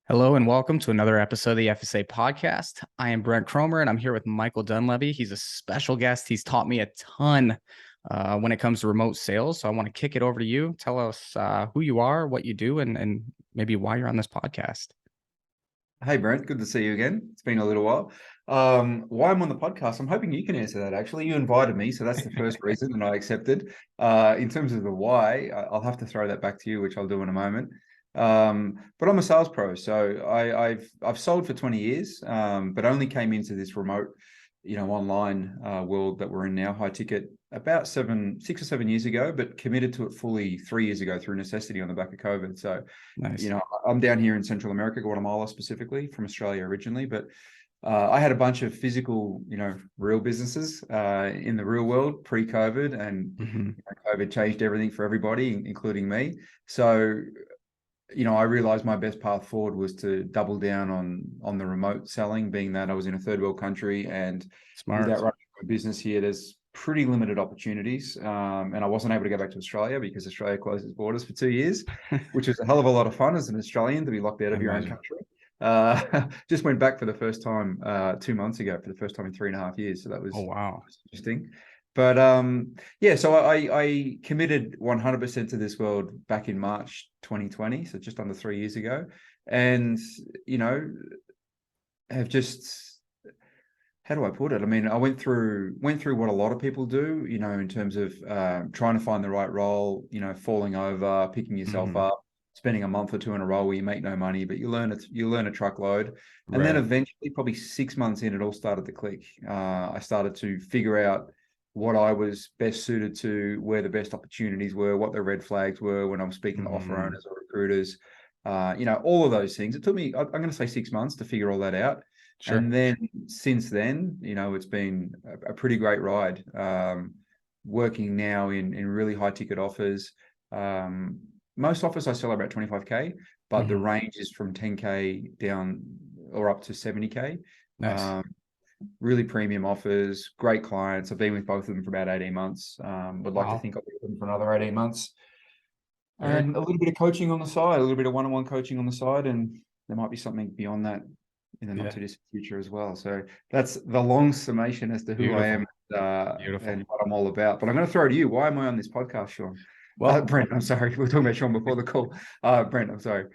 Hello and welcome to another episode of the FSA podcast. I am Brent Cromer and I'm here with Michael Dunlevy. He's a special guest. He's taught me a ton when it comes to remote sales. So I want to kick it over to you. Tell us who you are, what you do, and maybe why you're on this podcast. Hey Brent, good to see you again. It's been a little while. Why I'm on the podcast, I'm hoping you can answer that. Actually, you invited me, so that's the first reason, and I accepted. In terms of the why, I'll have to throw that back to you, which I'll do in a moment. But I'm a sales pro, so I've sold for 20 years, but only came into this remote, online world that we're in now, high ticket, about 6 or 7 years ago, but committed to it fully 3 years ago through necessity on the back of COVID. So, Nice. I'm down here in Central America, Guatemala specifically, from Australia originally, but I had a bunch of physical, real businesses in the real world pre-COVID, and COVID changed everything for everybody, including me. So, I realized my best path forward was to double down on the remote selling, being that I was in a third world country, and Smart. without running a business here, there's pretty limited opportunities. And I wasn't able to go back to Australia because Australia closed its borders for 2 years, which was a hell of a lot of fun as an Australian to be locked out of your own country. Just went back for the first time 2 months ago, for the first time in 3.5 years. So that was, wow, interesting. But so I committed 100% to this world back in March 2020, so just under 3 years ago, and have just, how do I put it? I mean, I went through what a lot of people do, in terms of trying to find the right role, falling over, picking yourself up, spending a month or two in a role where you make no money, but you learn a truckload. And then eventually, probably 6 months in, it all started to click. I started to figure out what I was best suited to, where the best opportunities were, what the red flags were when I'm speaking to offer owners or recruiters, all of those things. It took me, I'm going to say 6 months to figure all that out. Sure. And then since then, it's been a pretty great ride. Working now in really high ticket offers. Most offers I sell about 25K, but the range is from 10K down or up to 70K. Nice. Really premium offers, great clients. I've been with both of them for about 18 months. Would like to think I'll be with them for another 18 months. And a little bit of coaching on the side, a little bit of one-on-one coaching on the side, and there might be something beyond that in the not too distant future as well. So that's the long summation as to who I am and what I'm all about. But I'm going to throw it to you. Why am I on this podcast, Sean? Well, Brent, I'm sorry. We were talking about Sean before the call. Brent, I'm sorry.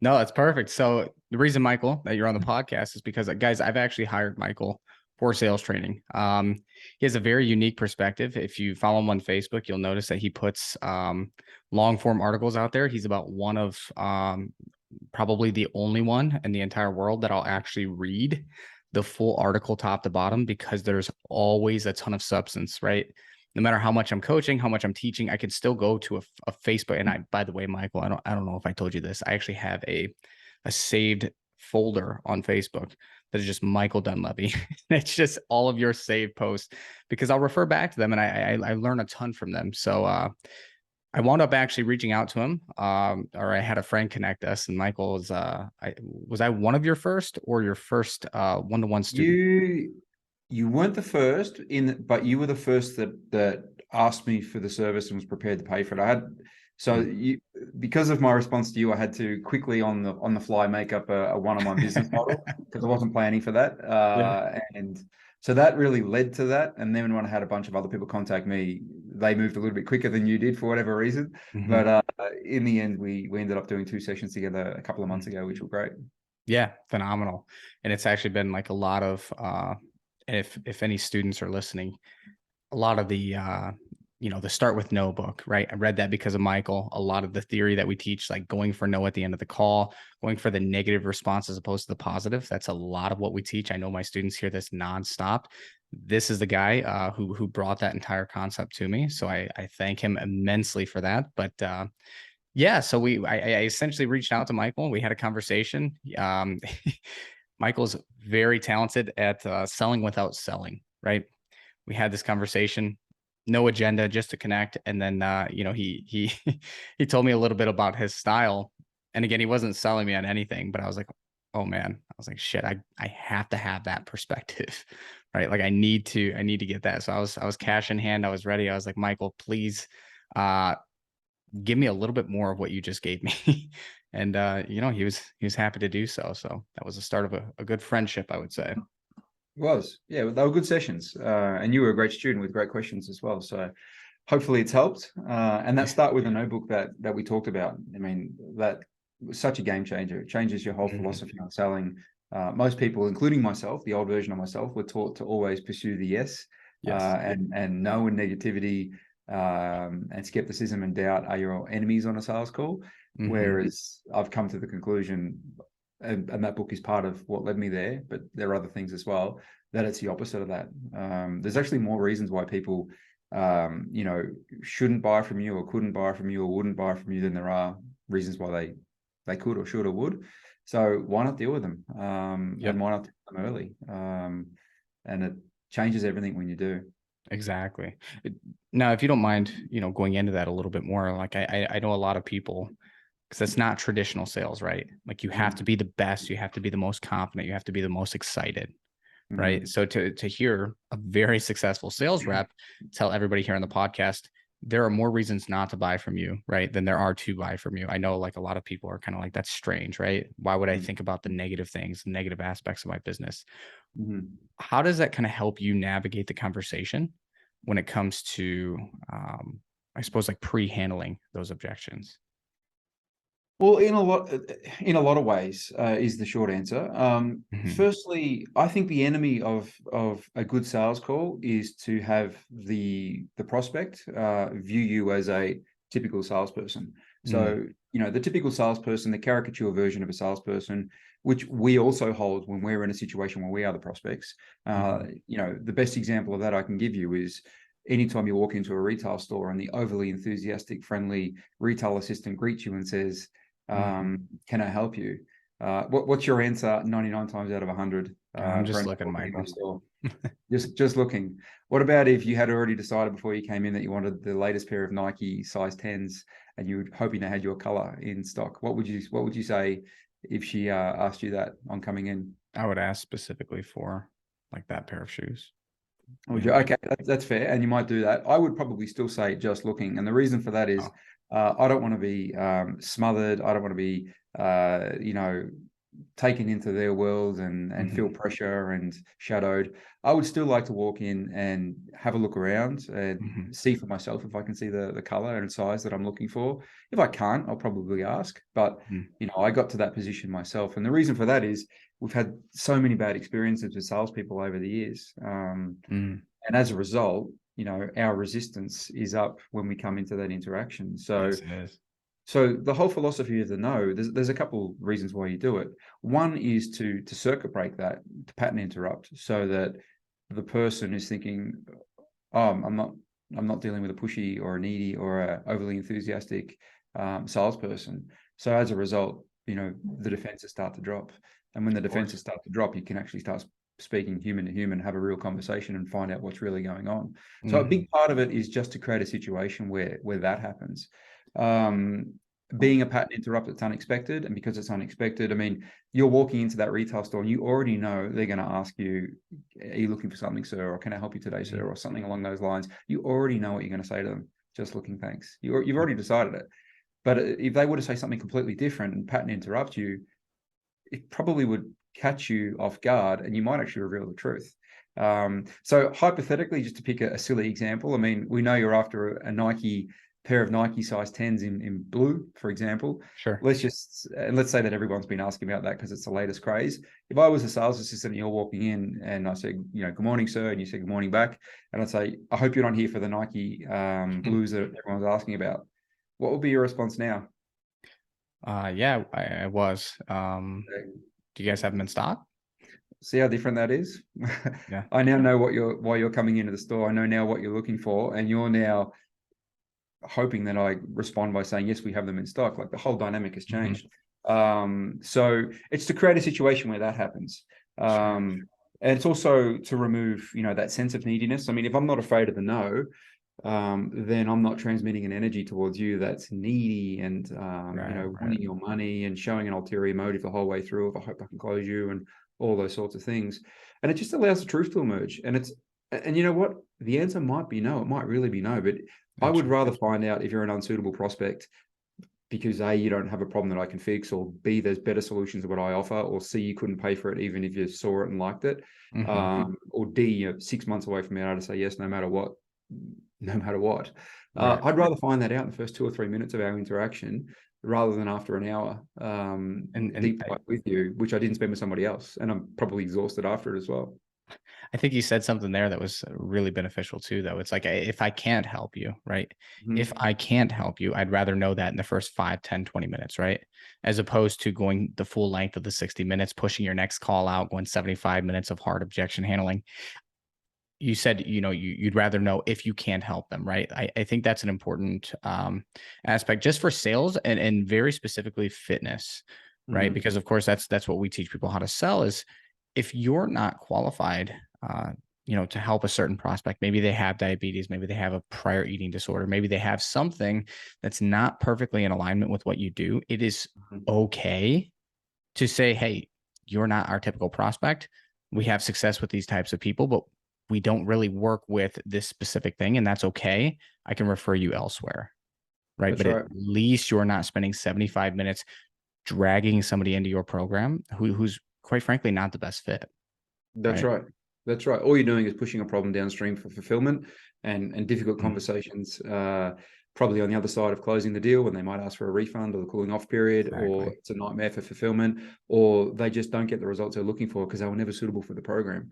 No, that's perfect. So the reason, Michael, that you're on the podcast is because, guys, I've actually hired Michael for sales training. He has a very unique perspective. If you follow him on Facebook, you'll notice that he puts long form articles out there. He's about one of probably the only one in the entire world that I'll actually read the full article top to bottom, because there's always a ton of substance, right? No matter how much I'm coaching, how much I'm teaching, I can still go to a Facebook. And by the way, Michael, I don't know if I told you this. I actually have a saved folder on Facebook that is just Michael Dunlevy. It's just all of your saved posts, because I'll refer back to them and I learn a ton from them. So I wound up actually reaching out to him, or I had a friend connect us, and Michael was I one of your first or your first one-to-one student? You weren't the first but you were the first that asked me for the service and was prepared to pay for it. Because of my response to you, I had to quickly on the fly make up a one-on-one business model, because I wasn't planning for that. And so that really led to that. And then when I had a bunch of other people contact me, they moved a little bit quicker than you did for whatever reason. But in the end, we ended up doing 2 sessions together a couple of months ago, which were great. Yeah, phenomenal. And it's actually been like a lot of if any students are listening, a lot of the the Start With No book, right? I read that because of Michael. A lot of the theory that we teach, like going for no at the end of the call, going for the negative response as opposed to the positive, that's a lot of what we teach. I know my students hear this nonstop. This is the guy who brought that entire concept to me. So I thank him immensely for that. But yeah, so I essentially reached out to Michael. We had a conversation. Michael's very talented at selling without selling, right? We had this conversation, no agenda, just to connect. And then, he he told me a little bit about his style. And again, he wasn't selling me on anything, but I was like, oh man, I was like, shit, I have to have that perspective, right? Like I need to get that. So I was cash in hand. I was ready. I was like, Michael, please, give me a little bit more of what you just gave me. And he was happy to do so. So that was the start of a good friendship, I would say. It was. Yeah, they were good sessions. And you were a great student with great questions as well. So hopefully it's helped. And that start with a notebook that we talked about. I mean, that was such a game changer. It changes your whole philosophy on selling. Most people, including myself, the old version of myself, were taught to always pursue the yes. And no and negativity and skepticism and doubt are your enemies on a sales call. Whereas I've come to the conclusion, and that book is part of what led me there, but there are other things as well, that it's the opposite of that. There's actually more reasons why people shouldn't buy from you or couldn't buy from you or wouldn't buy from you than there are reasons why they could or should or would. So why not deal with them? And why not deal with them early? And it changes everything when you do. Exactly. Now, if you don't mind, going into that a little bit more, like I know a lot of people, because it's not traditional sales, right? Like you have to be the best, you have to be the most confident, you have to be the most excited, right? So to hear a very successful sales rep tell everybody here on the podcast, there are more reasons not to buy from you, right, than there are to buy from you. I know like a lot of people are kind of like, that's strange, right? Why would I think about the negative things, the negative aspects of my business? How does that kind of help you navigate the conversation when it comes to, I suppose, like pre-handling those objections? Well, in a lot of ways is the short answer. Firstly, I think the enemy of a good sales call is to have the prospect view you as a typical salesperson. So, the typical salesperson, the caricature version of a salesperson, which we also hold when we're in a situation where we are the prospects. The best example of that I can give you is anytime you walk into a retail store and the overly enthusiastic, friendly retail assistant greets you and says, can I help you? What's your answer 99 times out of 100? I'm just looking, Michael. Just looking. What about if you had already decided before you came in that you wanted the latest pair of Nike size 10s and you were hoping they had your color in stock? What would you say if she asked you that on coming in? I would ask specifically for like that pair of shoes. Okay, that's fair. And you might do that. I would probably still say just looking. And the reason for that is I don't want to be smothered. I don't want to be, taken into their world and feel pressure and shadowed. I would still like to walk in and have a look around and see for myself if I can see the color and size that I'm looking for. If I can't, I'll probably ask. But, I got to that position myself. And the reason for that is we've had so many bad experiences with salespeople over the years. And as a result, our resistance is up when we come into that interaction. So, yes, it is. So the whole philosophy of the no, there's a couple reasons why you do it. One is to circuit break that, to pattern interrupt, so that the person is thinking, oh, I'm not dealing with a pushy or a needy or a overly enthusiastic salesperson. So as a result, the defenses start to drop. And when the defenses start to drop, you can actually start speaking human to human, have a real conversation and find out what's really going on. So a big part of it is just to create a situation where that happens. Being a pattern interrupt, it's unexpected. And because it's unexpected, I mean, you're walking into that retail store and you already know they're going to ask you, are you looking for something, sir? Or can I help you today, sir? Or something along those lines. You already know what you're going to say to them. Just looking, thanks. You've already decided it. But if they were to say something completely different and pattern interrupt you, it probably would catch you off guard and you might actually reveal the truth. So hypothetically, just to pick a silly example, I mean, we know you're after a pair of Nike size 10s in blue, for example. Sure. Let's say that everyone's been asking about that because it's the latest craze. If I was a sales assistant and you're walking in and I said, good morning, sir, and you said good morning back, and I'd say, I hope you're not here for the Nike blues that everyone's asking about. What would be your response now? Yeah, I was. Do you guys have them in stock? See how different that is? Yeah. I now know why you're coming into the store. I know now what you're looking for, and you're now hoping that I respond by saying, yes, we have them in stock. Like the whole dynamic has changed. So it's to create a situation where that happens. And it's also to remove, that sense of neediness. I mean, if I'm not afraid of the no, then I'm not transmitting an energy towards you that's needy and, wanting your money and showing an ulterior motive the whole way through of, I hope I can close you and all those sorts of things. And it just allows the truth to emerge. And you know what? The answer might be no. It might really be no, but I would rather find out if you're an unsuitable prospect because A, you don't have a problem that I can fix, or B, there's better solutions to what I offer, or C, you couldn't pay for it even if you saw it and liked it, or D, you're 6 months away from being able to say yes no matter what. Right. I'd rather find that out in the first 2 or 3 minutes of our interaction rather than after an hour And deep dive with you, which I didn't spend with somebody else, and I'm probably exhausted after it as well. I think you said something there that was really beneficial too, though. It's like, if I can't help you, right? If I can't help you, I'd rather know that in the first 5, 10, 20 minutes, right? As opposed to going the full length of the 60 minutes, pushing your next call out, going 75 minutes of hard objection handling. You said, you'd rather know if you can't help them, right? I think that's an important aspect just for sales and very specifically fitness, right? Because of course that's what we teach people how to sell is if you're not qualified, to help a certain prospect, maybe they have diabetes, maybe they have a prior eating disorder, maybe they have something that's not perfectly in alignment with what you do. It is okay to say, hey, you're not our typical prospect. We have success with these types of people, but we don't really work with this specific thing, and that's okay. I can refer you elsewhere. Right. That's But right. at least you're not spending 75 minutes dragging somebody into your program who's quite frankly not the best fit. That's right. That's right. All you're doing is pushing a problem downstream for fulfillment and difficult conversations, probably on the other side of closing the deal when they might ask for a refund or the cooling off period, or it's a nightmare for fulfillment, or they just don't get the results they're looking for because they were never suitable for the program.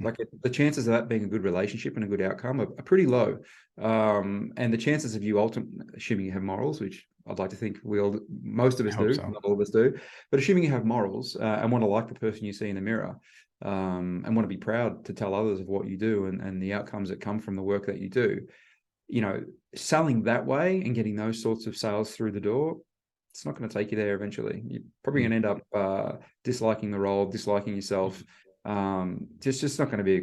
Like the chances of that being a good relationship and a good outcome are pretty low. And the chances of you ultimately, assuming you have morals, which I'd like to think most of us do, not all of us do, but assuming you have morals and want to like the person you see in the mirror, and want to be proud to tell others of what you do and the outcomes that come from the work that you do, selling that way and getting those sorts of sales through the door, it's not going to take you there eventually. You're probably going to end up disliking the role, disliking yourself. Just not going to be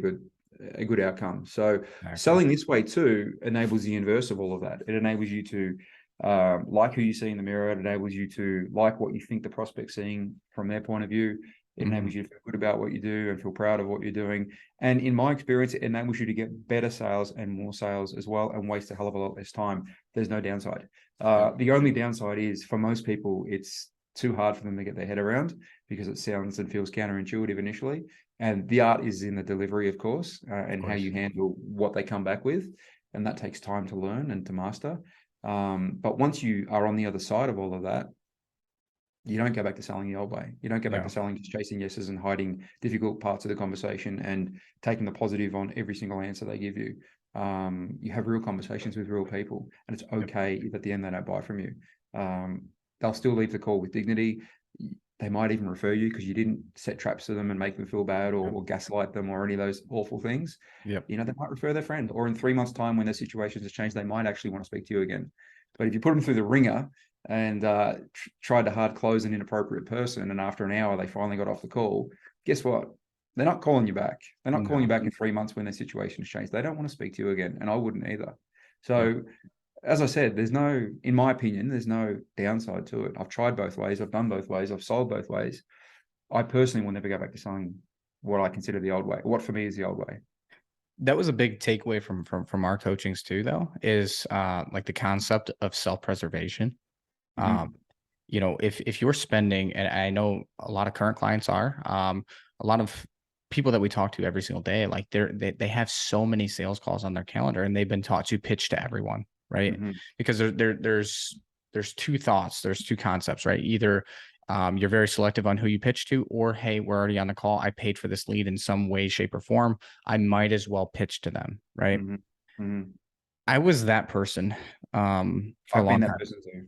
a good outcome. So selling this way too enables the inverse of all of that. It enables you to like who you see in the mirror. It enables you to like what you think the prospect's seeing from their point of view. It enables you to feel good about what you do and feel proud of what you're doing. And in my experience, it enables you to get better sales and more sales as well and waste a hell of a lot less time. There's no downside. The only downside is for most people, it's too hard for them to get their head around because it sounds and feels counterintuitive initially. And the art is in the delivery, of course, and how you handle what they come back with. And that takes time to learn and to master. But once you are on the other side of all of that, you don't go back to selling the old way. You don't go back to selling just chasing yeses and hiding difficult parts of the conversation and taking the positive on every single answer they give you. You have real conversations with real people, and it's okay if at the end they don't buy from you. They'll still leave the call with dignity. They might even refer you because you didn't set traps to them and make them feel bad or gaslight them or any of those awful things. They might refer their friend, or in 3 months' time when their situations have changed, they might actually want to speak to you again. But if you put them through the ringer and tried to hard close an inappropriate person, and after an hour they finally got off the call, guess what? They're not calling you back. They're not calling you back in 3 months when their situation has changed. They don't want to speak to you again, and I wouldn't either. So as I said, in my opinion, there's no downside to it. I've tried both ways. I've done both ways. I've sold both ways. I personally will never go back to selling what I consider the old way. What for me is the old way. That was a big takeaway from our coachings too, though, is like the concept of self-preservation. If you're spending, and I know a lot of current clients are, a lot of people that we talk to every single day, like they have so many sales calls on their calendar, and they've been taught to pitch to everyone, right? Because there's two thoughts, there's two concepts, right? Either you're very selective on who you pitch to, or hey, we're already on the call. I paid for this lead in some way, shape, or form. I might as well pitch to them, right? I was that person for a long time.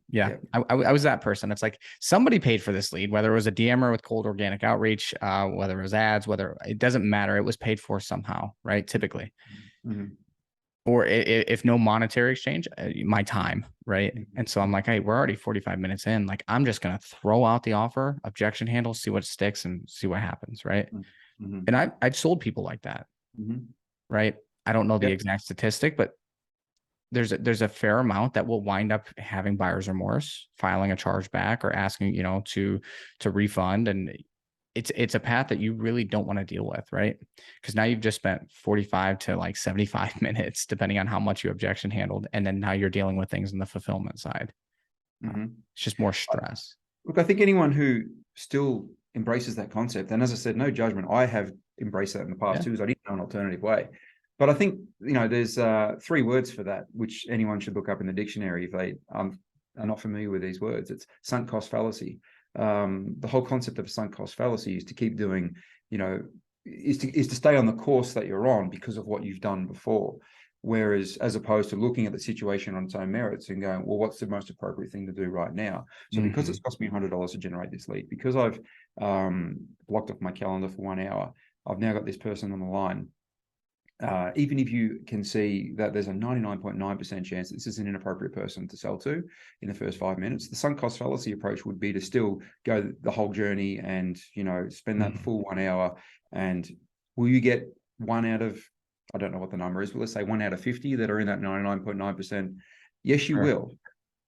Yeah. I was that person. It's like somebody paid for this lead, whether it was a DMer with cold organic outreach, whether it was ads, whether it doesn't matter. It was paid for somehow, right? Typically. Or if no monetary exchange, my time, right? And so I'm like, hey, we're already 45 minutes in. Like, I'm just going to throw out the offer, objection handle, see what sticks and see what happens, right? And I've sold people like that, right? I don't know the exact statistic, but there's a fair amount that will wind up having buyer's remorse, filing a charge back or asking, to refund. And it's a path that you really don't want to deal with, right? Because now you've just spent 45 to like 75 minutes, depending on how much you objection handled. And then now you're dealing with things on the fulfillment side. It's just more stress. Look, I think anyone who still embraces that concept, and as I said, no judgment, I have embraced that in the past too, because I didn't know an alternative way. But I think, there's 3 words for that, which anyone should look up in the dictionary if they are not familiar with these words. It's sunk cost fallacy. The whole concept of a sunk cost fallacy is to keep doing, is to stay on the course that you're on because of what you've done before. Whereas, as opposed to looking at the situation on its own merits and going, well, what's the most appropriate thing to do right now? So because it's cost me $100 to generate this lead, because I've blocked off my calendar for 1 hour, I've now got this person on the line. Even if you can see that there's a 99.9% chance that this is an inappropriate person to sell to in the first 5 minutes, the sunk cost fallacy approach would be to still go the whole journey and, spend that full 1 hour. And will you get 1 out of, I don't know what the number is, but let's say 1 out of 50 that are in that 99.9%? Yes, you will.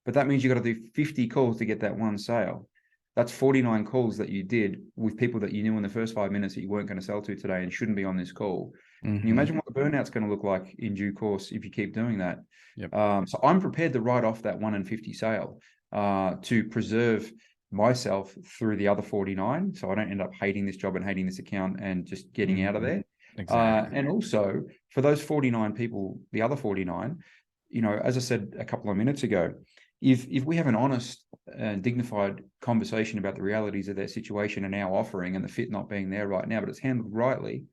But that means you got to do 50 calls to get that one sale. That's 49 calls that you did with people that you knew in the first 5 minutes that you weren't going to sell to today and shouldn't be on this call. Can you imagine what the burnout's going to look like in due course if you keep doing that? So I'm prepared to write off that 1 in 50 sale to preserve myself through the other 49, so I don't end up hating this job and hating this account and just getting out of there. Exactly. And also for those 49 people, the other 49, as I said a couple of minutes ago, if we have an honest and dignified conversation about the realities of their situation and our offering and the fit not being there right now, but it's handled rightly,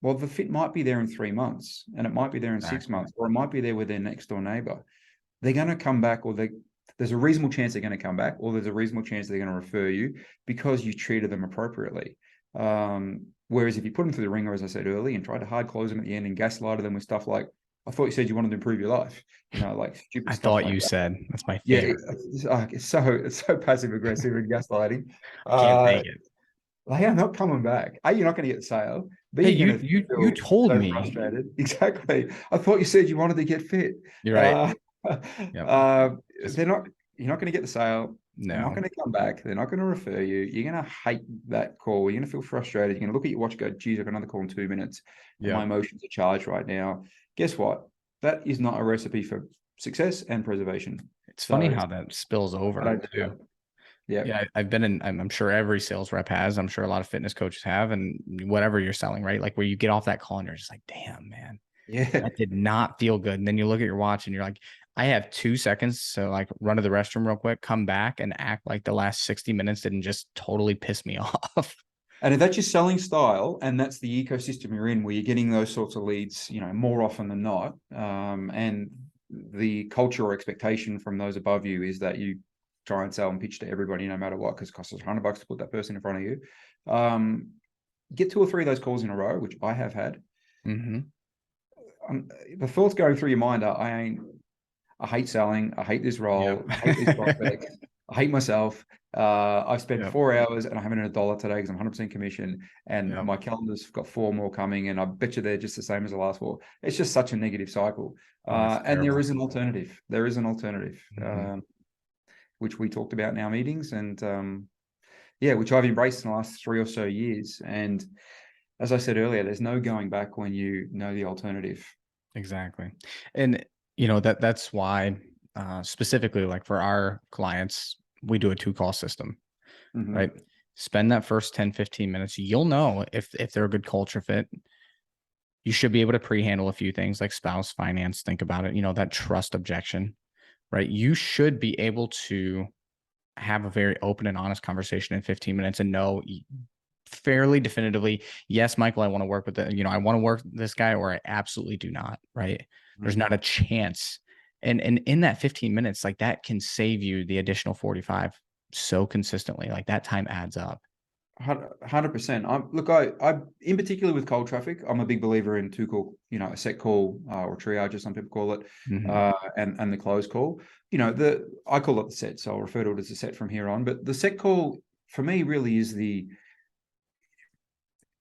well, the fit might be there in 3 months, and it might be there in 6 months, or it might be there with their next door neighbor. They're going to come back, or there's a reasonable chance they're going to come back, or there's a reasonable chance they're going to refer you because you treated them appropriately. Whereas if you put them through the ringer, as I said earlier, and tried to hard close them at the end and gaslighted them with stuff like, I thought you said you wanted to improve your life, like stupid I stuff. thought like you that. said, that's my favorite. Yeah, it's so passive aggressive and gaslighting. I can't take it. They are not coming back. A, you're not going to get the sale. B, Hey, you're you told me. frustrated. Exactly. I thought you said you wanted to get fit. You're right. They're not. You're not going to get the sale. No. They're not going to come back. They're not going to refer you. You're going to hate that call. You're going to feel frustrated. You're going to look at your watch and go, geez, I've got another call in 2 minutes. My emotions are charged right now. Guess what? That is not a recipe for success and preservation. It's funny how that spills over too. Yeah. I've been in, I'm sure every sales rep has, I'm sure a lot of fitness coaches have, and whatever you're selling, right? Like where you get off that call and you're just like, damn, man, that did not feel good. And then you look at your watch and you're like, I have 2 seconds. So like run to the restroom real quick, come back and act like the last 60 minutes didn't just totally piss me off. And if that's your selling style and that's the ecosystem you're in, where you're getting those sorts of leads, more often than not, and the culture or expectation from those above you is that you try and sell and pitch to everybody no matter what, because it costs us $100 to put that person in front of you. Get 2 or 3 of those calls in a row, which I have had. The thoughts going through your mind are, I hate selling. I hate this role. I hate these prospects. I hate myself. I've spent 4 hours and I haven't earned $1 today because I'm 100% commission, and my calendar's got 4 more coming, and I bet you they're just the same as the last 4. It's just such a negative cycle. And there is an alternative. There is an alternative, which we talked about in our meetings, and which I've embraced in the last 3 or so years. And as I said earlier, there's no going back when you know the alternative. Exactly. And that's why specifically, like for our clients, we do a 2-call system, right? Spend that first 10, 15 minutes. You'll know if they're a good culture fit. You should be able to pre-handle a few things like spouse, finance. Think about it, that trust objection, right? You should be able to have a very open and honest conversation in 15 minutes and know fairly definitively, yes, Michael, I want to work with I want to work with this guy, or I absolutely do not, right? There's not a chance. And in that 15 minutes, like that can save you the additional 45 so consistently. Like that time adds up. 100%. Look, I in particular with cold traffic, I'm a big believer in 2-call, a set call or triage, as some people call it, and the close call. I call it the set, so I'll refer to it as a set from here on. But the set call for me really is the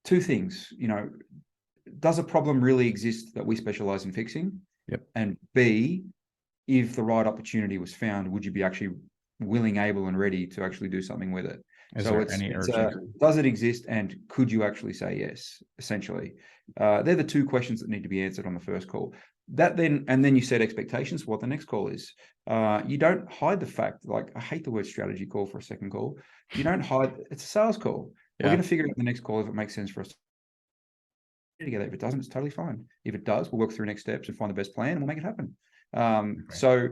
2 things. Does a problem really exist that we specialize in fixing? And B, if the right opportunity was found, would you be actually willing, able, and ready to actually do something with it? Does it exist, and could you actually say yes? Essentially, they're the 2 questions that need to be answered on the first call. and then you set expectations for what the next call is. You don't hide the fact, like, I hate the word strategy call for a second call. You don't hide, it's a sales call. We're going to figure out the next call if it makes sense for us together. If it doesn't, it's totally fine. If it does, we'll work through next steps and find the best plan and we'll make it happen. So,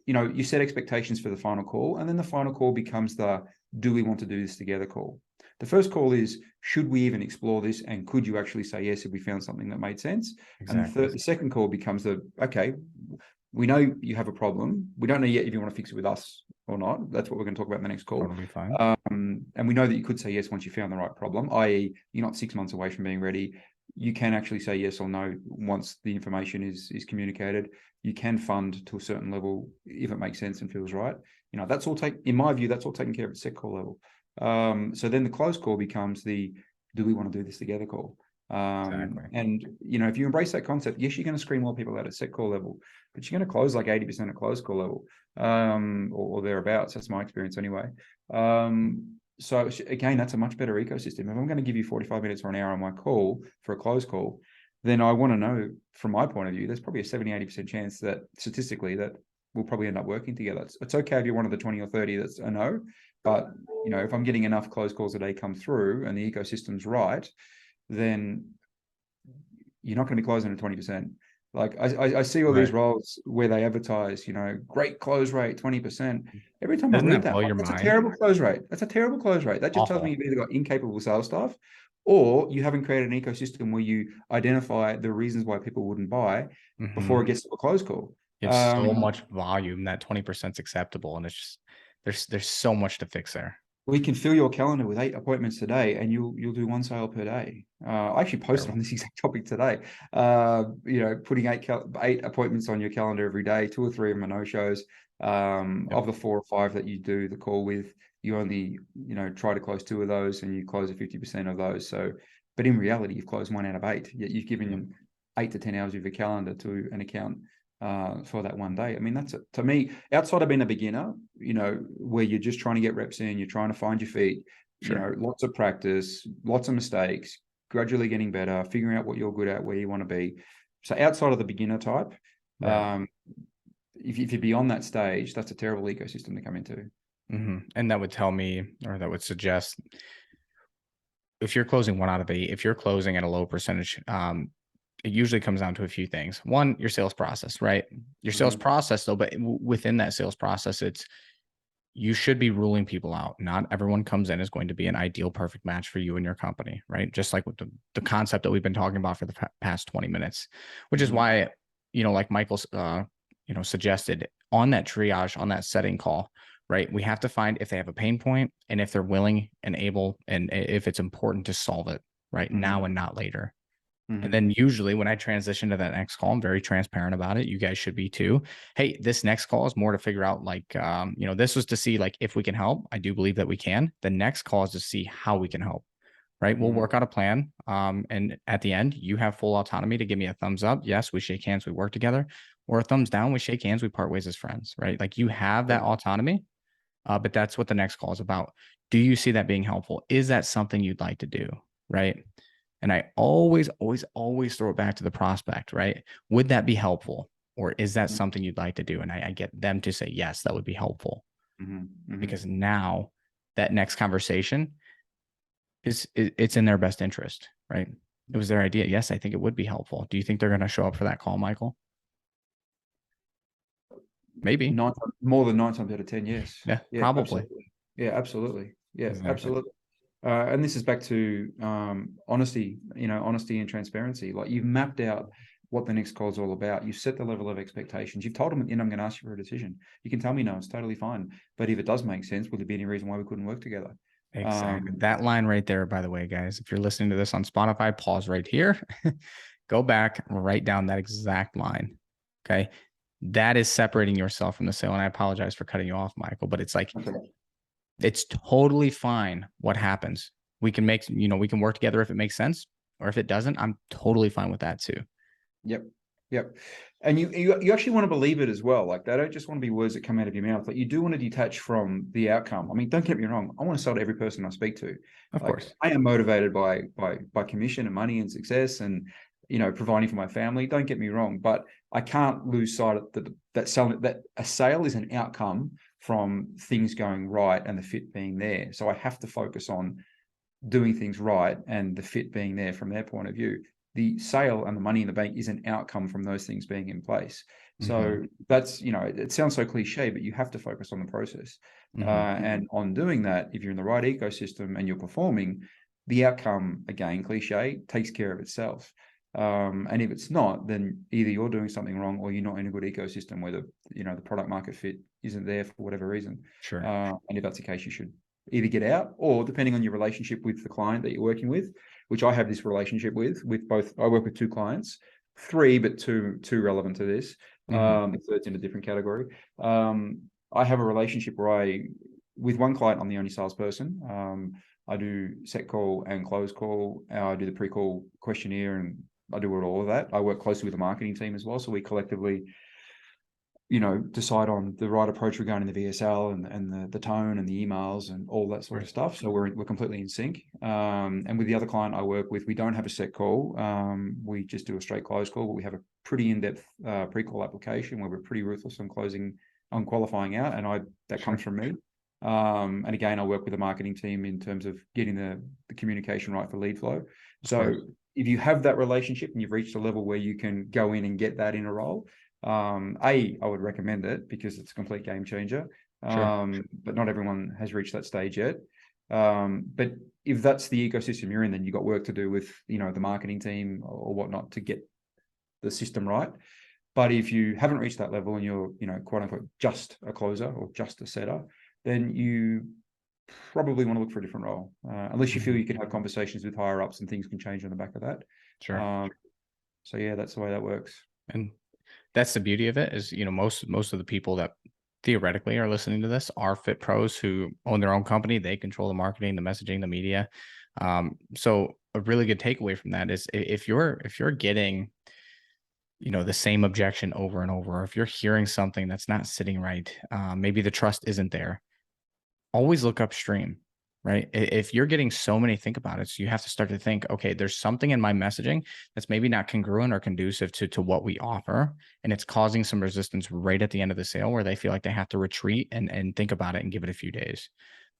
you set expectations for the final call, and then the final call becomes the, do we want to do this together call? The first call is, should we even explore this? And could you actually say yes if we found something that made sense? Exactly. And the second call becomes the, okay, we know you have a problem. We don't know yet if you want to fix it with us or not. That's what we're going to talk about in the next call. Totally fine. And we know that you could say yes once you found the right problem, i.e. you're not 6 months away from being ready. You can actually say yes or no once the information is communicated. You can fund to a certain level if it makes sense and feels right. That's all in my view, that's all taken care of at set call level. So then the close call becomes the, do we want to do this together call? Exactly. And if you embrace that concept, yes, you're going to screen more people out at set call level, but you're going to close like 80% at close call level, or thereabouts. That's my experience anyway. So again, that's a much better ecosystem. If I'm going to give you 45 minutes or an hour on my call for a close call, then I want to know, from my point of view, there's probably a 70-80% chance that statistically that we'll probably end up working together. It's okay if you're one of the 20 or 30 that's a no, but if I'm getting enough close calls a day come through and the ecosystem's right, then you're not going to be closing at 20%. Like I see all these roles where they advertise, great close rate, 20%. Every time Doesn't I read that blow your that's mind? a terrible close rate. That's a terrible close rate. That just tells me you've either got incapable sales staff, or you haven't created an ecosystem where you identify the reasons why people wouldn't buy before it gets to a close call. It's so much volume that 20% is acceptable, and it's just there's so much to fix there. We can fill your calendar with 8 appointments today, and you'll do 1 sale per day. I actually posted on this exact topic today. Putting 8 appointments on your calendar every day, 2 or 3 of them are no-shows. Of the 4 or 5 that you do the call with, you only try to close 2 of those, and you close 50% of those. So, but in reality, you've closed 1 out of 8. Yet you've given 8 to 10 hours of your calendar to an account for that one day. I mean, that's to me, outside of being a beginner, where you're just trying to get reps in, you're trying to find your feet, lots of practice, lots of mistakes, gradually getting better, figuring out what you're good at, where you want to be. So outside of the beginner type, if you're beyond that stage, that's a terrible ecosystem to come into. And that would tell me, or that would suggest, if you're closing 1 out of 8, if you're closing at a low percentage, it usually comes down to a few things. One, your sales process, right? Your sales process, though, but within that sales process, you should be ruling people out. Not everyone comes in is going to be an ideal, perfect match for you and your company, right? Just like with the concept that we've been talking about for the past 20 minutes, which is why, like Michael, suggested, on that triage, on that setting call, right? We have to find if they have a pain point and if they're willing and able, and if it's important to solve it right now and not later. And then usually when I transition to that next call, I'm very transparent about it. You guys should be too. Hey, this next call is more to figure out, like, this was to see like if we can help. I do believe that we can. The next call is to see how we can help, right? We'll work out a plan. And at the end, you have full autonomy to give me a thumbs up. Yes, we shake hands, we work together, or a thumbs down, we shake hands, we part ways as friends, right? Like, you have that autonomy, but that's what the next call is about. Do you see that being helpful? Is that something you'd like to do, right? And I always throw it back to the prospect, right? Would that be helpful? Or is that something you'd like to do? And I get them to say, yes, that would be helpful. Because now that next conversation it's in their best interest, right? It was their idea. Yes, I think it would be helpful. Do you think they're going to show up for that call, Michael? Maybe. More than 9 times out of 10, yes. Yeah, probably. Absolutely. Yeah, absolutely. Yeah, Exactly. absolutely. And this is back to honesty, honesty and transparency. Like, you've mapped out what the next call is all about. You've set the level of expectations. You've told them, I'm going to ask you for a decision. You can tell me no, it's totally fine. But if it does make sense, would there be any reason why we couldn't work together? Exactly. That line right there, by the way, guys, if you're listening to this on Spotify, pause right here, go back, write down that exact line. Okay. That is separating yourself from the sale. And I apologize for cutting you off, Michael, but it's like, it's totally fine what happens. We can we can work together if it makes sense, or if it doesn't, I'm totally fine with that too. Yep. And you actually want to believe it as well. Like, they don't just want to be words that come out of your mouth. Like, you do want to detach from the outcome. I mean, don't get me wrong. I want to sell to every person I speak to. Of course. I am motivated by commission and money and success. And providing for my family. Don't get me wrong, but I can't lose sight of that a sale is an outcome from things going right and the fit being there. So I have to focus on doing things right and the fit being there from their point of view. The sale and the money in the bank is an outcome from those things being in place. So that's, it sounds so cliche, but you have to focus on the process. And on doing that, if you're in the right ecosystem and you're performing, the outcome, again, cliche, takes care of itself. And if it's not, then either you're doing something wrong or you're not in a good ecosystem where the product market fit isn't there for whatever reason. Sure. And if that's the case, you should either get out, or depending on your relationship with the client that you're working with, which I have this relationship with both. I work with 2 clients, 3, but two relevant to this. The third's in a different category. I have a relationship where with one client, I'm the only salesperson. I do set call and close call. I do the pre-call questionnaire, and I do all of that. I work closely with the marketing team as well, so we collectively decide on the right approach regarding the VSL and the tone and the emails and all that sort of stuff. So we're completely in sync. And with the other client I work with, we don't have a set call. We just do a straight close call, but we have a pretty in-depth pre-call application where we're pretty ruthless on qualifying out. And that comes from me. And again, I work with the marketing team in terms of getting the communication right for lead flow. So if you have that relationship and you've reached a level where you can go in and get that in a role, I would recommend it because it's a complete game changer. But not everyone has reached that stage yet. But if that's the ecosystem you're in, then you've got work to do with, the marketing team or whatnot to get the system right. But if you haven't reached that level and you're, quote unquote, just a closer or just a setter, then you probably want to look for a different role, unless you feel you can have conversations with higher ups and things can change on the back of that. So yeah, that's the way that works. And that's the beauty of it is, most of the people that theoretically are listening to this are fit pros who own their own company. They control the marketing, the messaging, the media. So a really good takeaway from that is if you're getting, the same objection over and over, or if you're hearing something that's not sitting right, maybe the trust isn't there, always look upstream. Right. If you're getting so many, think about it. So you have to start to think, okay, there's something in my messaging that's maybe not congruent or conducive to what we offer. And it's causing some resistance right at the end of the sale where they feel like they have to retreat and think about it and give it a few days.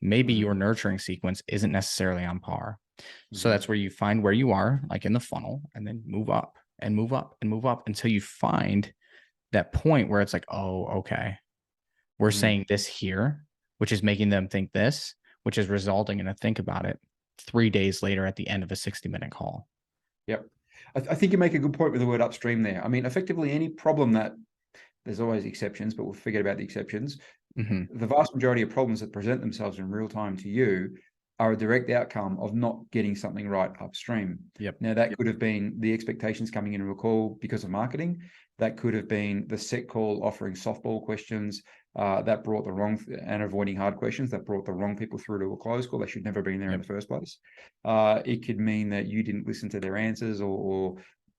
Maybe your nurturing sequence isn't necessarily on par. So that's where you find where you are, like in the funnel, and then move up and move up and move up until you find that point where it's like, oh, okay, we're saying this here, which is making them think this, which is resulting in a think about it 3 days later at the end of a 60-minute call. Yep. I think you make a good point with the word upstream there. I mean, effectively any problem that there's always exceptions, but we'll forget about the exceptions. The vast majority of problems that present themselves in real time to you are a direct outcome of not getting something right upstream. Now that could have been the expectations coming into a call because of marketing. That could have been the set call offering softball questions that brought the wrong and avoiding hard questions that brought the wrong people through to a close call. They should never have been there in the first place. It could mean that you didn't listen to their answers or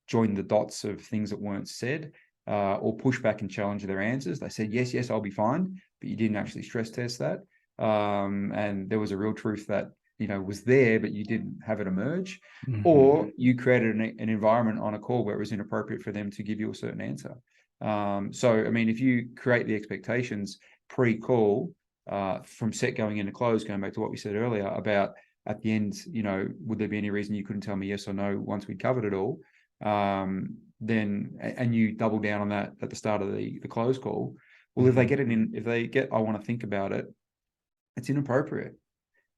join the dots of things that weren't said, or push back and challenge their answers. They said, yes, I'll be fine, but you didn't actually stress test that. And there was a real truth that was there, but you didn't have it emerge, or you created an environment on a call where it was inappropriate for them to give you a certain answer. So, I mean, if you create the expectations pre-call from set going into close, going back to what we said earlier about at the end, would there be any reason you couldn't tell me yes or no once we'd covered it all? Then, and you double down on that at the start of the close call. Well, if they get I want to think about it, it's inappropriate.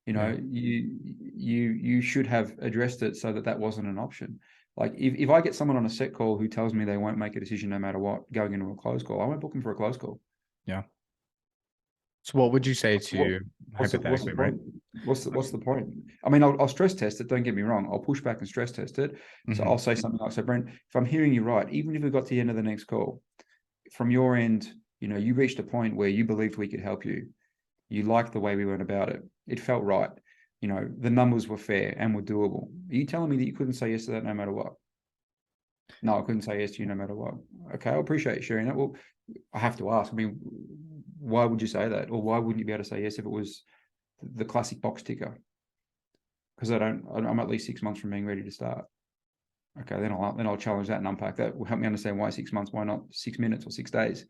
You should have addressed it so that wasn't an option. Like if I get someone on a set call who tells me they won't make a decision no matter what going into a close call, I won't book them for a close call. Yeah. So what would you say to hypothetically, right? What's the point? I mean, I'll stress test it. Don't get me wrong. I'll push back and stress test it. So I'll say something like, so Brent, if I'm hearing you right, even if we got to the end of the next call, from your end, you reached a point where you believed we could help you. You liked the way we went about it. It felt right. The numbers were fair and were doable. Are you telling me that you couldn't say yes to that no matter what? No, I couldn't say yes to you no matter what. Okay, I appreciate you sharing that. Well, I have to ask, I mean, why would you say that? Or why wouldn't you be able to say yes if it was the classic box ticker? Because I'm at least 6 months from being ready to start. Okay, then I'll challenge that and unpack that. Will help me understand why 6 months, why not 6 minutes or 6 days.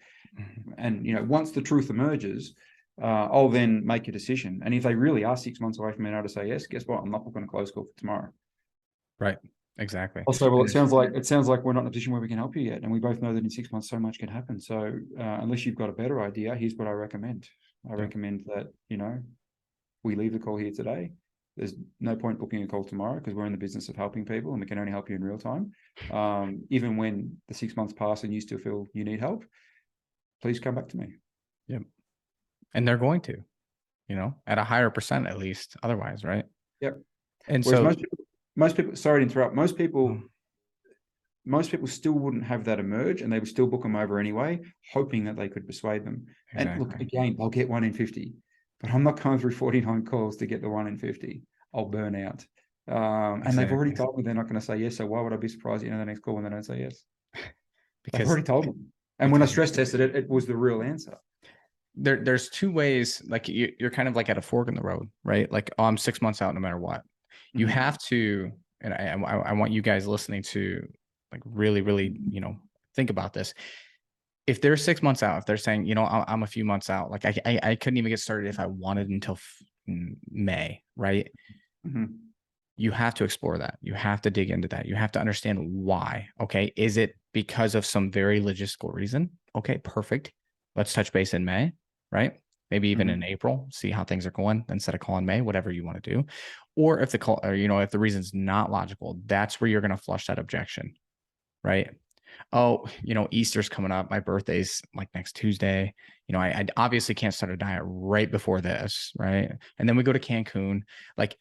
And once the truth emerges, I'll then make a decision. And if they really are 6 months away from being able to say yes, guess what? I'm not booking a close call for tomorrow. Right. Exactly. Also, well, it sounds like we're not in a position where we can help you yet, and we both know that in 6 months so much can happen. So unless you've got a better idea, here's what I recommend. I recommend that we leave the call here today. There's no point booking a call tomorrow because we're in the business of helping people, and we can only help you in real time. Even when the 6 months pass and you still feel you need help, please come back to me. Yep. And they're going to, at a higher percent at least. Otherwise, right? Yep. And whereas so most people, sorry to interrupt, most people still wouldn't have that emerge, and they would still book them over anyway, hoping that they could persuade them. Exactly. And look, again, they'll get 1 in 50, but I'm not going through 49 calls to get the 1 in 50. I'll burn out. And they've already told me they're not going to say yes. So why would I be surprised the next call when they don't say yes? Because they've already told me. And when I stress tested it, it was the real answer. There's two ways, like you're kind of like at a fork in the road, right? Like, I'm 6 months out no matter what. You have to, and I want you guys listening to like really, really, think about this. If they're 6 months out, if they're saying, I'm a few months out, like I couldn't even get started if I wanted until May, right? You have to explore that. You have to dig into that. You have to understand why. Okay. Is it because of some very logistical reason? Okay, perfect. Let's touch base in May, right? Maybe even in April, see how things are going instead of calling May, whatever you want to do. Or if the call, or, if the reason's not logical, that's where you're going to flush that objection, right? Oh, Easter's coming up. My birthday's like next Tuesday. I obviously can't start a diet right before this, right? And then we go to Cancun. Like,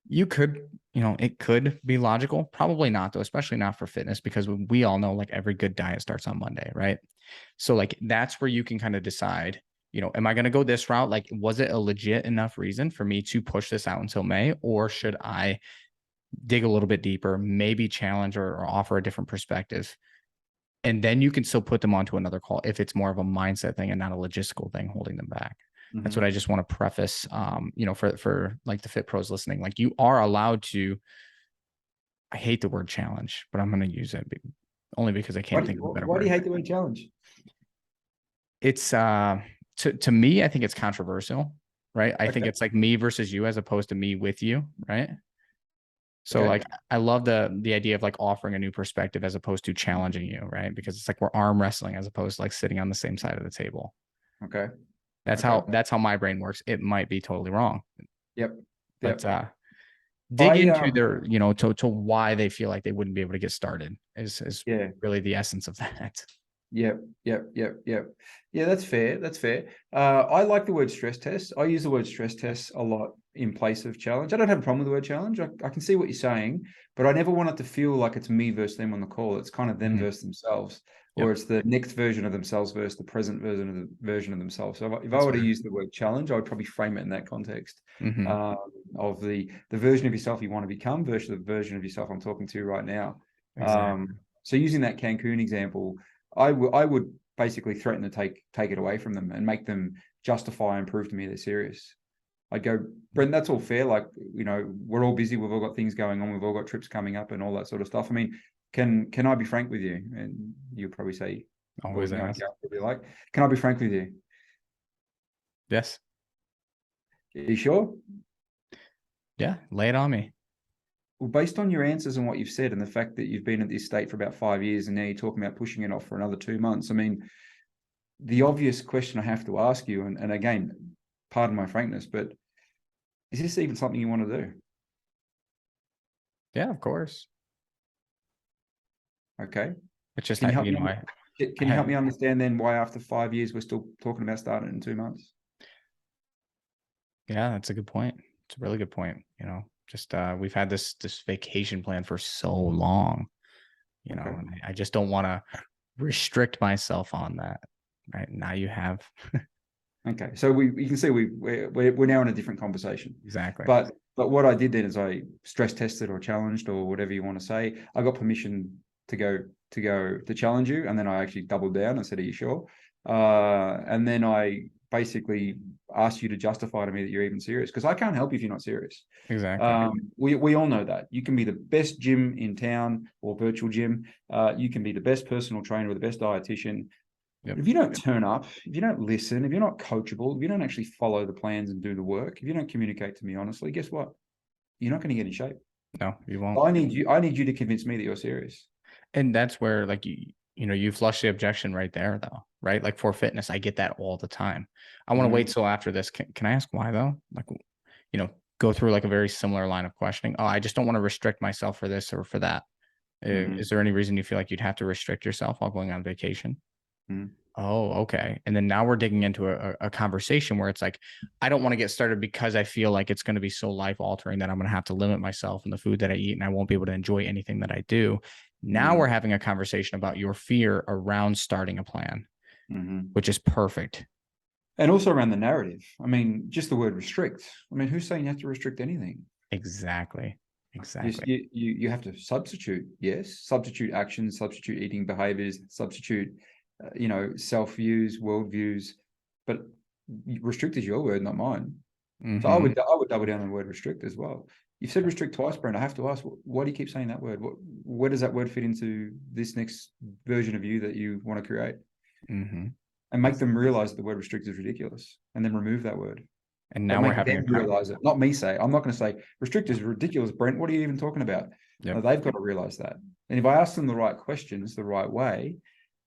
you could, it could be logical. Probably not, though, especially not for fitness, because we all know like every good diet starts on Monday, right? So like that's where you can kind of decide, am I going to go this route? Like, was it a legit enough reason for me to push this out until May, or should I dig a little bit deeper, maybe challenge or offer a different perspective? And then you can still put them onto another call if it's more of a mindset thing and not a logistical thing holding them back. That's what I just want to preface, for like the fit pros listening, like you are allowed to, I hate the word challenge, but I'm going to use it only because I can't think of a better word. Why do you hate the word challenge? It's, to me, I think it's controversial, right? I think it's like me versus you as opposed to me with you, right? So like, I love the idea of like offering a new perspective as opposed to challenging you, right? Because it's like we're arm wrestling as opposed to like sitting on the same side of the table. Okay. That's how my brain works. It might be totally wrong. Yep. But dig into their, to why they feel like they wouldn't be able to get started is really the essence of that. Yep. Yeah, that's fair. That's fair. I like the word stress test. I use the word stress test a lot in place of challenge. I don't have a problem with the word challenge. I can see what you're saying, but I never want it to feel like it's me versus them on the call. It's kind of them versus themselves, or it's the next version of themselves versus the present version of themselves. So if I were to use the word challenge, I would probably frame it in that context of the version of yourself you want to become versus the version of yourself I'm talking to right now. Exactly. So using that Cancun example, I would basically threaten to take it away from them and make them justify and prove to me they're serious. I'd go, Brent, that's all fair. Like, we're all busy. We've all got things going on. We've all got trips coming up and all that sort of stuff. I mean, can I be frank with you? And you'll probably say, always ask. Like, can I be frank with you? Yes. Are you sure? Yeah. Lay it on me. Well, based on your answers and what you've said and the fact that you've been at this state for about 5 years and now you're talking about pushing it off for another 2 months, I mean, the obvious question I have to ask you, and again, pardon my frankness, but is this even something you want to do? Yeah, of course. Okay. It's just, can you help me understand then why after 5 years we're still talking about starting in 2 months? Yeah, that's a good point. It's a really good point. Just we've had this vacation plan for so long, and I just don't want to restrict myself on that. Right now, you have. Okay, so you can see we're now in a different conversation. Exactly. But what I did then is I stress tested or challenged or whatever you want to say. I got permission to challenge you, and then I actually doubled down and said, "Are you sure?" And then I basically ask you to justify to me that you're even serious, because I can't help you if you're not serious. Exactly. We all know that. You can be the best gym in town or virtual gym. You can be the best personal trainer or the best dietitian. Yep. If you don't turn up, if you don't listen, if you're not coachable, if you don't actually follow the plans and do the work, if you don't communicate to me honestly, guess what? You're not going to get in shape. No, you won't. I need you to convince me that you're serious. And that's where, like, you flush the objection right there, though, right? Like for fitness, I get that all the time. I want to wait till after this. Can I ask why, though? Like, go through like a very similar line of questioning. Oh, I just don't want to restrict myself for this or for that. Is there any reason you feel like you'd have to restrict yourself while going on vacation? Oh, okay. And then now we're digging into a conversation where it's like, I don't want to get started because I feel like it's going to be so life altering that I'm going to have to limit myself in the food that I eat and I won't be able to enjoy anything that I do. Now we're having a conversation about your fear around starting a plan, which is perfect. And also around the narrative. I mean, just the word restrict. I mean, who's saying you have to restrict anything? Exactly. Exactly. You have to substitute. Yes. Substitute actions, substitute eating behaviors, substitute, self-views, worldviews, but restrict is your word, not mine. So I would double down on the word restrict as well. You've said restrict twice, Brent. I have to ask, why do you keep saying that word? Where does that word fit into this next version of you that you want to create? And make them realize that the word restrict is ridiculous, and then remove that word. And now we're having them realize it, not me say. I'm not going to say restrict is ridiculous, Brent. What are you even talking about? Yep. No, they've got to realize that. And if I ask them the right questions the right way,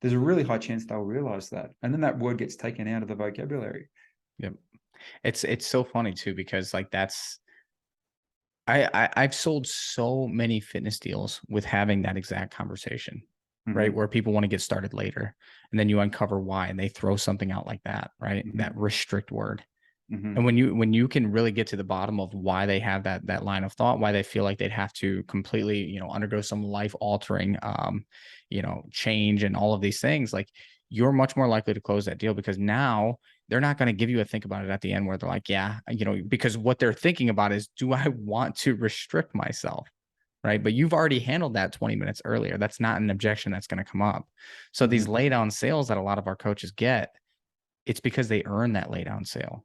there's a really high chance they'll realize that. And then that word gets taken out of the vocabulary. Yep. It's so funny too, because like I've sold so many fitness deals with having that exact conversation, right? Where people want to get started later, and then you uncover why, and they throw something out like that, right? That restrict word. And when you can really get to the bottom of why they have that line of thought, why they feel like they'd have to completely, undergo some life altering, change and all of these things, like you're much more likely to close that deal, because now they're not going to give you a think about it at the end where they're like, yeah, because what they're thinking about is, do I want to restrict myself? Right. But you've already handled that 20 minutes earlier. That's not an objection that's going to come up. So these lay down sales that a lot of our coaches get, it's because they earn that lay down sale.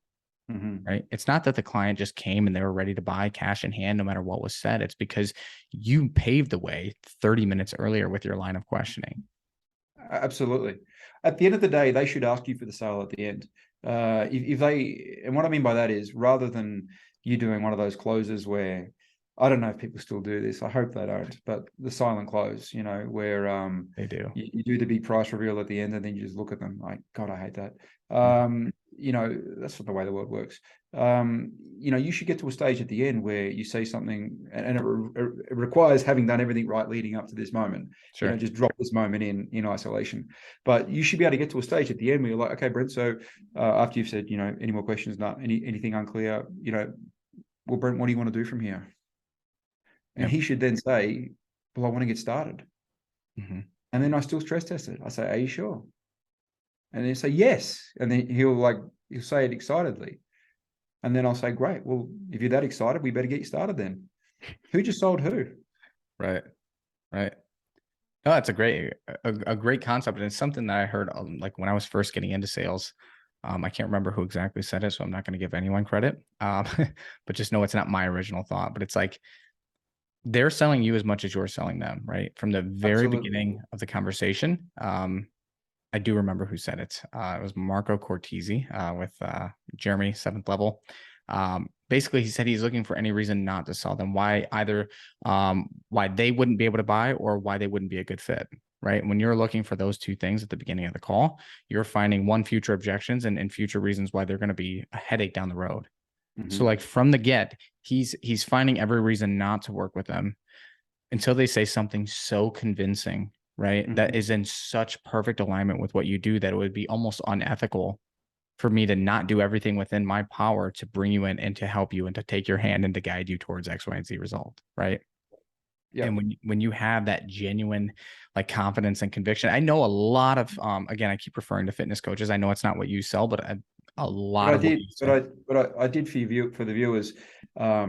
Right. It's not that the client just came and they were ready to buy cash in hand, no matter what was said. It's because you paved the way 30 minutes earlier with your line of questioning. Absolutely. At the end of the day, they should ask you for the sale at the end. If they, and what I mean by that is, rather than you doing one of those closes where, I don't know if people still do this, I hope they don't, but the silent close, where they do. You do the big price reveal at the end and then you just look at them like, God, I hate that. That's not the way the world works. You should get to a stage at the end where you say something, and it requires having done everything right leading up to this moment. Sure. Just drop this moment in isolation. But you should be able to get to a stage at the end where you're like, okay, Brent, so after you've said, any more questions, not anything unclear, well, Brent, what do you want to do from here? And he should then say, well, I want to get started. And then I still stress test it. I say, are you sure? And then he'll say, yes. And then he'll say it excitedly. And then I'll say, great. Well, if you're that excited, we better get you started then. Who just sold who? Right. No, that's a great concept. And it's something that I heard like when I was first getting into sales. I can't remember who exactly said it, so I'm not going to give anyone credit. But just know it's not my original thought. But it's like, they're selling you as much as you're selling them, right? From the very beginning of the conversation. I do remember who said it. It was Marco Cortese with Jeremy, 7th level. Basically, he said he's looking for any reason not to sell them. Why they wouldn't be able to buy, or why they wouldn't be a good fit, right? When you're looking for those two things at the beginning of the call, you're finding future objections and future reasons why they're going to be a headache down the road. So like from the get, he's finding every reason not to work with them until they say something so convincing, right? That is in such perfect alignment with what you do that it would be almost unethical for me to not do everything within my power to bring you in and to help you and to take your hand and to guide you towards X, Y, and Z result, right? Yeah. And when you have that genuine like confidence and conviction, I know a lot of again, I keep referring to fitness coaches. I know it's not what you sell, but a lot of what you sell. But I did for the viewers. A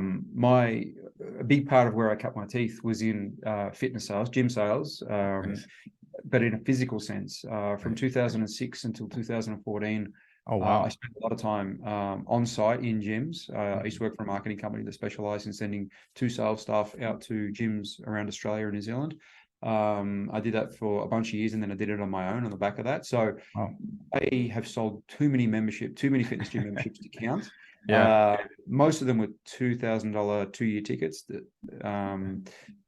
big part of where I cut my teeth was in fitness sales, gym sales, but in a physical sense. From 2006 until 2014, Oh, I wow. spent a lot of time on site in gyms. I used to work for a marketing company that specialized in sending 2 sales staff out to gyms around Australia and New Zealand. I did that for a bunch of years, and then I did it on my own on the back of that. So Wow. I have sold too many fitness gym memberships to count. Yeah. Most of them were $2,000 2-year tickets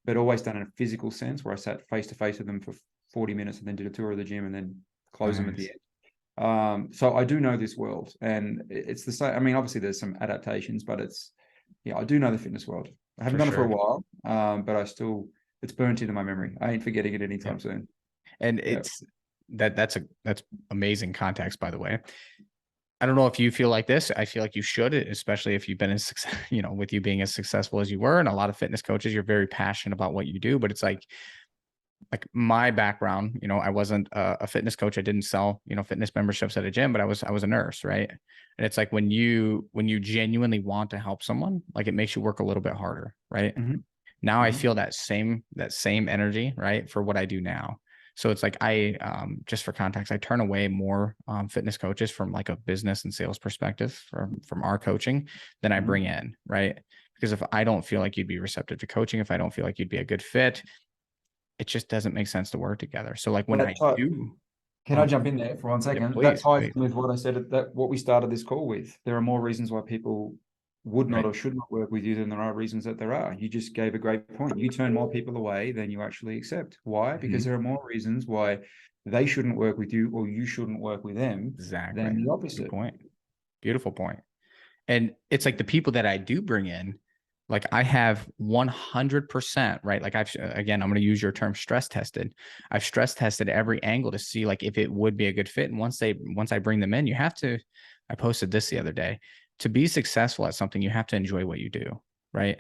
but always done in a physical sense, where I sat face to face with them for 40 minutes and then did a tour of the gym and then close them at the Nice. end. So I do know this world, and it's the same. I mean, obviously there's some adaptations, but I do know the fitness world. I haven't For done it for a sure. while, but it's burnt into my memory. I ain't forgetting it anytime soon. And Yeah. that's amazing context, by the way. I don't know if you feel like this. I feel like you should, especially if you've been as success, with you being as successful as you were. And a lot of fitness coaches, you're very passionate about what you do, but it's like my background, I wasn't a fitness coach. I didn't sell, fitness memberships at a gym, but I was a nurse. Right. And it's like when you genuinely want to help someone, like it makes you work a little bit harder. Right. Mm-hmm. Now I Mm-hmm. feel that same energy, right, for what I do now. So it's like just for context, I turn away more fitness coaches from like a business and sales perspective from our coaching than I bring in, right? Because if I don't feel like you'd be receptive to coaching, if I don't feel like you'd be a good fit, it just doesn't make sense to work together. So like when I do, Can I jump in there for 1 yeah, second? That please, ties please. in with what I said, that what we started this call with. There are more reasons why people would not Right. or should not work with you than there are reasons that there are. You just gave a great point. You turn more people away than you actually accept. Why? Because Mhm. there are more reasons why they shouldn't work with you or you shouldn't work with them Exactly. than the Good opposite. point. Beautiful point. And it's like the people that I do bring in, like I have 100%, right? Like again, I'm going to use your term stress tested. I've stress tested every angle to see like if it would be a good fit. And once I bring them in, I posted this the other day, to be successful at something, you have to enjoy what you do, right?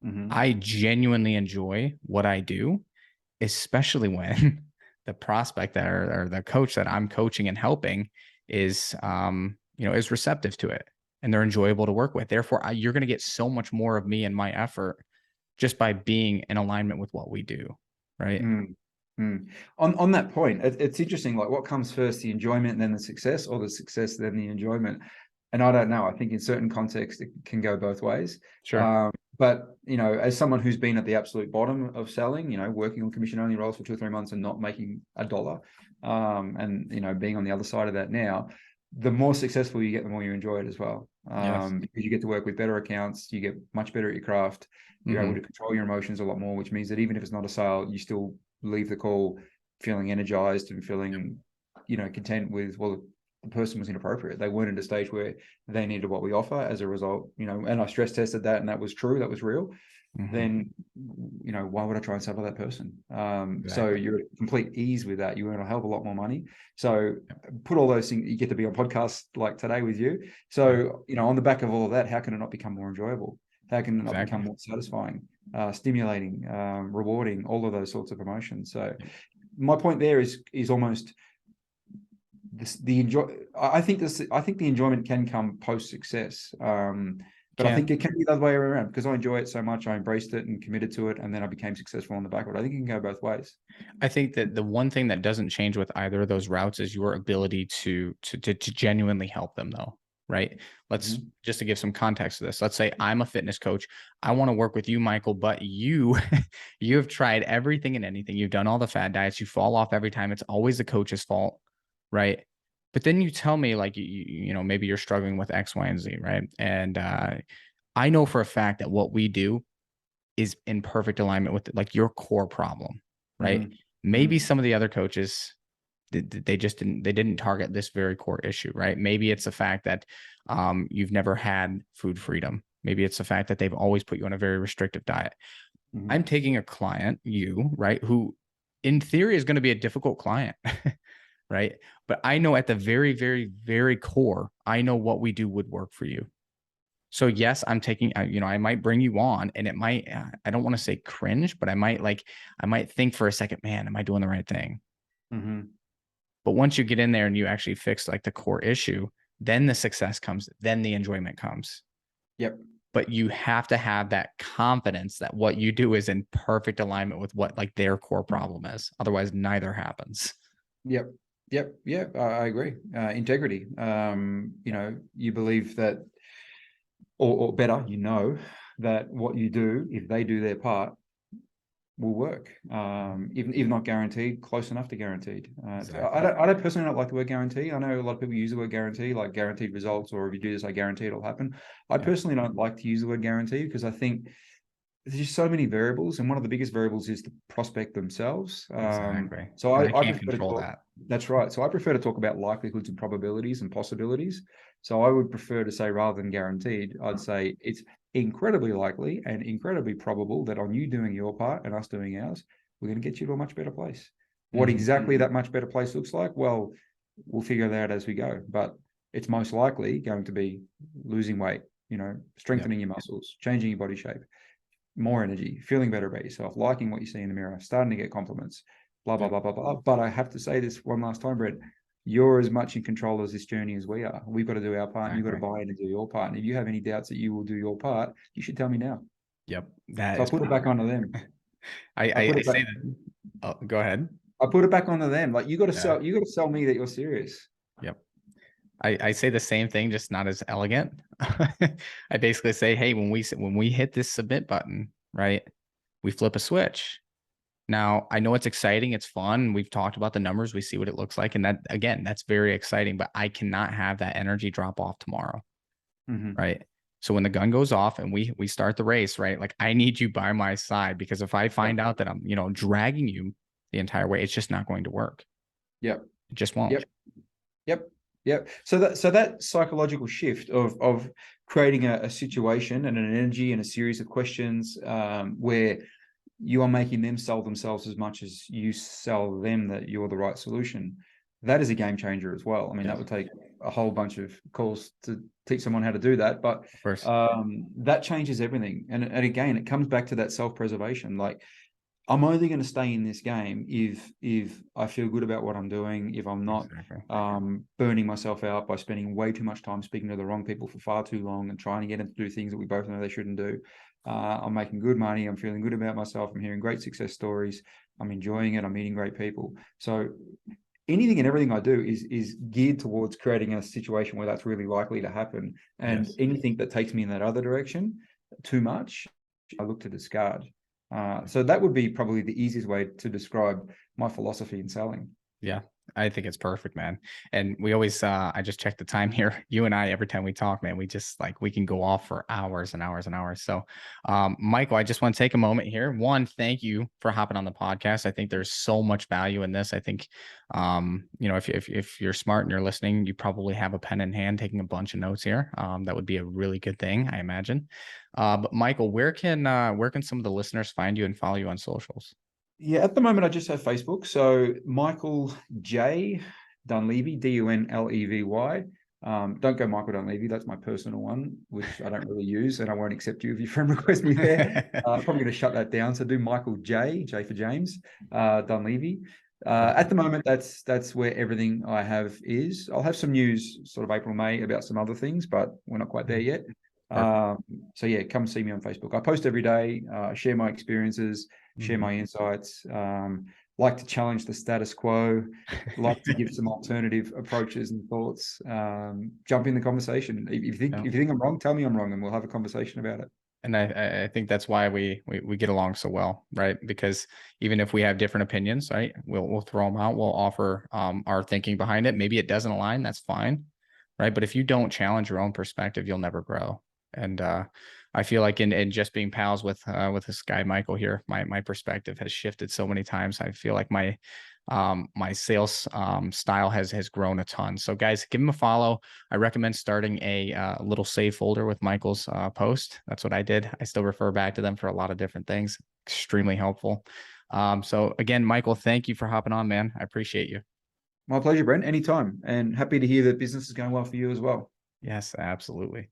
Mm-hmm. I genuinely enjoy what I do, especially when the prospect or the coach that I'm coaching and helping is receptive to it and they're enjoyable to work with. Therefore, you're going to get so much more of me and my effort just by being in alignment with what we do. Right. Mm. On that point, it's interesting, like what comes first, the enjoyment and then the success, or the success then the enjoyment? And I don't know. I think in certain contexts it can go both ways. Sure. But as someone who's been at the absolute bottom of selling, working on commission only roles for 2 or 3 months and not making a dollar, and being on the other side of that now, the more successful you get, the more you enjoy it as well. Yes. Because you get to work with better accounts, you get much better at your craft, you're able to control your emotions a lot more, which means that even if it's not a sale, you still leave the call feeling energized and feeling, content with, well, the person was inappropriate. They weren't at a stage where they needed what we offer. As a result, and I stress tested that, and that was true. That was real. Then, why would I try and settle that person? So Exactly. you're at complete ease with that. You earn a hell of a lot more money. So put all those things, you get to be on podcasts like today with you. So, on the back of all of that, how can it not become more enjoyable? How can it not become more satisfying, stimulating, rewarding, all of those sorts of emotions? So my point there is almost I think the enjoyment can come post success. But I think it can be the other way around, because I enjoy it so much, I embraced it and committed to it, and then I became successful on the back of it. I think it can go both ways. I think that the one thing that doesn't change with either of those routes is your ability to genuinely help them, though. Right. Let's just to give some context to this. Let's say I'm a fitness coach. I want to work with you, Michael, but you have tried everything and anything. You've done all the fad diets. You fall off every time. It's always the coach's fault. Right. But then you tell me like, maybe you're struggling with X, Y, and Z. Right. And I know for a fact that what we do is in perfect alignment with like your core problem. Right. Maybe some of the other coaches, they didn't target this very core issue, right? Maybe it's the fact that you've never had food freedom. Maybe it's the fact that they've always put you on a very restrictive diet. I'm taking a client, right, who in theory is going to be a difficult client, right? But I know at the very, very, very core, I know what we do would work for you. So yes, I'm taking, I might bring you on, and it might, I don't want to say cringe, but I might think for a second, man, am I doing the right thing? But once you get in there and you actually fix like the core issue, then the success comes, then the enjoyment comes. Yep. But you have to have that confidence that what you do is in perfect alignment with what like their core problem is. Otherwise, neither happens. Yep. Yep. Yeah, I agree. Integrity. You believe that, or better, that what you do, if they do their part, will work. Even not guaranteed, close enough to guaranteed. Exactly. I don't personally not like the word guarantee. I know a lot of people use the word guarantee, like guaranteed results, or if you do this, I guarantee it'll happen. I personally don't like to use the word guarantee because I think there's just so many variables, and one of the biggest variables is the prospect themselves. Exactly. So And I I can't prefer to control talk. that. That's right. So I prefer to talk about likelihoods and probabilities and possibilities. So I would prefer to say, rather than guaranteed, I'd say it's incredibly likely and incredibly probable that on you doing your part and us doing ours, we're going to get you to a much better place. What exactly that much better place looks like, well, we'll figure that out as we go. But it's most likely going to be losing weight, strengthening your muscles, changing your body shape, more energy, feeling better about yourself, liking what you see in the mirror, starting to get compliments, blah, blah, blah, blah, blah. But I have to say this one last time, Brett, you're as much in control of this journey as we are. We've got to do our part, and you've got to buy in and do your part. And if you have any doubts that you will do your part, you should tell me now. Yep. That So I is put it back onto them. I say that. Oh, go ahead. I put it back onto them. Like, you got to Yeah. sell me that you're serious. Yep. I say the same thing, just not as elegant. I basically say, hey, when we hit this submit button, right, we flip a switch. Now, I know it's exciting, it's fun. We've talked about the numbers, we see what it looks like, and that, again, that's very exciting. But I cannot have that energy drop off tomorrow, right? So when the gun goes off and we start the race, right, like, I need you by my side, because if I find out that I'm dragging you the entire way, it's just not going to work. Yep. It just won't. Yep. So that psychological shift of creating a situation and an energy and a series of questions, where you are making them sell themselves as much as you sell them that you're the right solution, that is a game changer as well. I mean, that would take a whole bunch of calls to teach someone how to do that, but Of course. that changes everything. And again, it comes back to that self-preservation. Like, I'm only going to stay in this game if I feel good about what I'm doing, if I'm not burning myself out by spending way too much time speaking to the wrong people for far too long and trying to get them to do things that we both know they shouldn't do. I'm making good money. I'm feeling good about myself. I'm hearing great success stories. I'm enjoying it. I'm meeting great people. So anything and everything I do is geared towards creating a situation where that's really likely to happen. And anything that takes me in that other direction too much, I look to discard. So that would be probably the easiest way to describe my philosophy in selling. Yeah, I think it's perfect, man. And we always, I just checked the time here. You and I, every time we talk, man, we just we can go off for hours and hours and hours. So, Michael, I just want to take a moment here. One, thank you for hopping on the podcast. I think there's so much value in this. I think, if you're smart and you're listening, you probably have a pen in hand, taking a bunch of notes here. That would be a really good thing, I imagine. But Michael, where can some of the listeners find you and follow you on socials? Yeah, at the moment, I just have Facebook. So Michael J. Dunlevy, Dunlevy. Don't go Michael Dunlevy. That's my personal one, which I don't really use, and I won't accept you if your friend requests me there. Probably going to shut that down. So do Michael J for James, Dunlevy. At the moment, that's where everything I have is. I'll have some news sort of April, May about some other things, but we're not quite there yet. So yeah, come see me on Facebook. I post every day, share my experiences, share my insights, like to challenge the status quo, like to give some alternative approaches and thoughts. Jump in the conversation. If you think I'm wrong, tell me I'm wrong, and we'll have a conversation about it. And I think that's why we get along so well, right? Because even if we have different opinions, right, we'll throw them out. We'll offer our thinking behind it. Maybe it doesn't align. That's fine, right? But if you don't challenge your own perspective, you'll never grow. And I feel like in just being pals with this guy Michael here, my perspective has shifted so many times. I feel like my sales style has grown a ton. So guys, give him a follow. I recommend starting a little save folder with Michael's post. That's what I did. I still refer back to them for a lot of different things. Extremely helpful. So again, Michael, thank you for hopping on, man. I appreciate you. My pleasure, Brent. Anytime. And happy to hear that business is going well for you as well. Yes, absolutely.